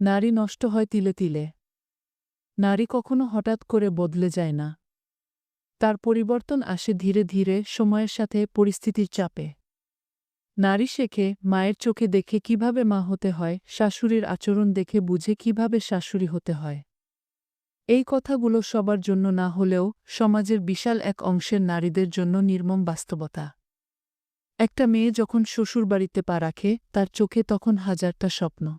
নারী নষ্ট হয় তিলে তিলে। নারী কখনো হঠাৎ করে বদলে যায় না। তার পরিবর্তন আসে ধীরে ধীরে সময়ের সাথে পরিস্থিতির চাপে। নারী শেখে মায়ের চোখে দেখে কিভাবে মা হতে হয়, শাশুড়ির আচরণ দেখে বুঝে কিভাবে শাশুড়ি হতে হয়। এই কথাগুলো সবার জন্য না হলেও সমাজের বিশাল এক অংশের নারীদের জন্য নির্মম বাস্তবতা। একটা মেয়ে যখন শ্বশুরবাড়িতে পা রাখে তার চোখে তখন হাজারটা স্বপ্ন।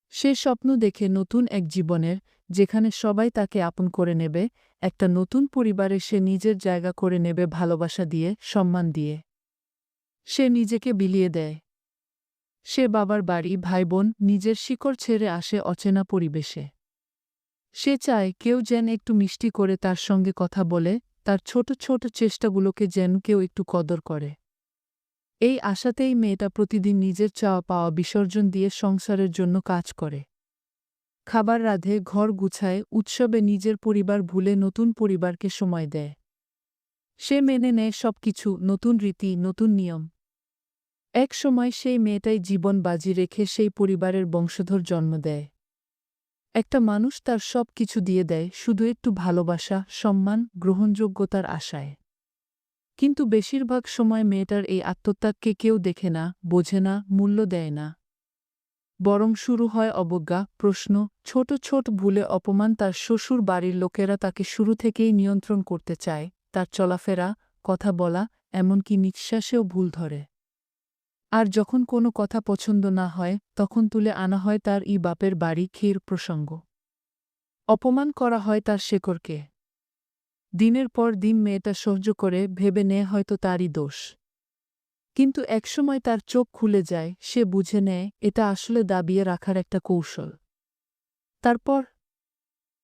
সে স্বপ্ন দেখে নতুন এক জীবনের, যেখানে সবাই তাকে আপন করে নেবে, একটা নতুন পরিবারে সে নিজের জায়গা করে নেবে ভালোবাসা দিয়ে, সম্মান দিয়ে। সে নিজেকে বিলিয়ে দেয়। সে বাবার বাড়ি, ভাইবোন, নিজের শিকড় ছেড়ে আসে অচেনা পরিবেশে। সে চায় কেউ যেন একটু মিষ্টি করে তার সঙ্গে কথা বলে, তার ছোট ছোট চেষ্টাগুলোকে যেন কেউ একটু কদর করে। এই আশাতেই মেয়েটা প্রতিদিন নিজের চাওয়া পাওয়া বিসর্জন দিয়ে সংসারের জন্য কাজ করে। খাবার রাঁধে, ঘর গুছায়, উৎসবে নিজের পরিবার ভুলে নতুন পরিবারকে সময় দেয়। সে মেনে নেয় সবকিছু, নতুন রীতি, নতুন নিয়ম। এক সময় সেই মেয়েটাই জীবন বাজি রেখে সেই পরিবারের বংশধর জন্ম দেয়। একটা মানুষ তার সব কিছু দিয়ে দেয় শুধু একটু ভালোবাসা, সম্মান, গ্রহণযোগ্যতার আশায়। কিন্তু বেশিরভাগ সময় মেয়েটার এই আত্মত্যাগকে কেউ দেখে না, বোঝে না, মূল্য দেয় না। বরং শুরু হয় অবজ্ঞা, প্রশ্ন, ছোট ছোট ভুলে অপমান। তার শ্বশুর বাড়ির লোকেরা তাকে শুরু থেকেই নিয়ন্ত্রণ করতে চায়, তার চলাফেরা, কথা বলা, এমনকি নিঃশ্বাসেও ভুল ধরে। আর যখন কোনো কথা পছন্দ না হয় তখন তুলে আনা হয় তার বাপের বাড়ি ক্ষীর প্রসঙ্গ। অপমান করা হয় তার শেকড়কে। দিনের পর দিন মেয়েটা সহ্য করে, ভেবে নেয় হয়তো তারই দোষ। কিন্তু একসময় তার চোখ খুলে যায়, সে বুঝে নেয় এটা আসলে দাবিয়ে রাখার একটা কৌশল। তারপর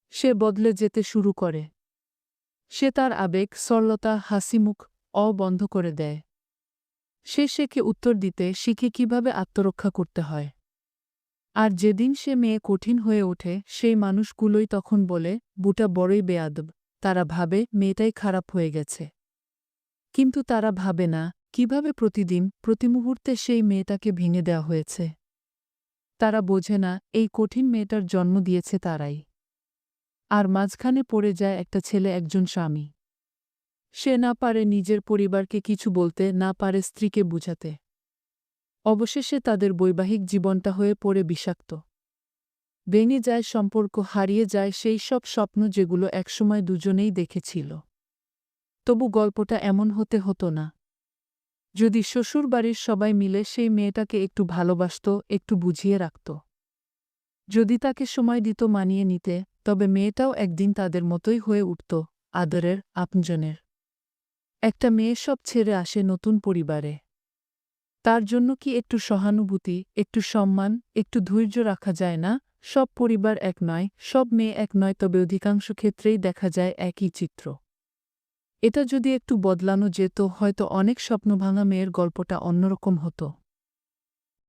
সে বদলে যেতে শুরু করে। সে তার আবেগ, সরলতা, হাসিমুখ বন্ধ করে দেয়। সে শেখে উত্তর দিতে, শিখে কিভাবে আত্মরক্ষা করতে হয়। আর যেদিন সে মেয়ে কঠিন হয়ে ওঠে সেই মানুষগুলোই তখন বলে, বুটা বড়ই বেয়াদব। তারা ভাবে মেয়েটাই খারাপ হয়ে গেছে। কিন্তু তারা ভাবে না কিভাবে প্রতিদিন, প্রতি মুহূর্তে সেই মেয়েটাকে ভেঙে দেওয়া হয়েছে। তারা বোঝে না এই কঠিন মেয়েটার জন্ম দিয়েছে তারাই। আর মাঝখানে পড়ে যায় একটা ছেলে, একজন স্বামী। সে না পারে নিজের পরিবারকে কিছু বলতে, না পারে স্ত্রীকে বুঝাতে। অবশেষে তাদের বৈবাহিক জীবনটা হয়ে পড়ে বিষাক্ত। ভেঙে যায় সম্পর্ক, হারিয়ে যায় সেই সব স্বপ্ন যেগুলো একসময় দুজনেই দেখেছিল। তবু গল্পটা এমন হতে হতো না যদি শ্বশুরবাড়ির সবাই মিলে সেই মেয়েটাকে একটু ভালোবাসত, একটু বুঝিয়ে রাখত। যদি তাকে সময় দিত মানিয়ে নিতে, তবে মেয়েটাও একদিন তাদের মতোই হয়ে উঠত, আদরের, আপনজনের। একটা মেয়ে সব ছেড়ে আসে নতুন পরিবারে। তার জন্য কি একটু সহানুভূতি, একটু সম্মান, একটু ধৈর্য রাখা যায় না? সব পরিবার এক নয়, সব মেয়ে এক নয়, তবে অধিকাংশ ক্ষেত্রেই দেখা যায় একই চিত্র। এটা যদি একটু বদলানো যেত হয়তো অনেক স্বপ্নভাঙা মেয়ের গল্পটা অন্যরকম হতো।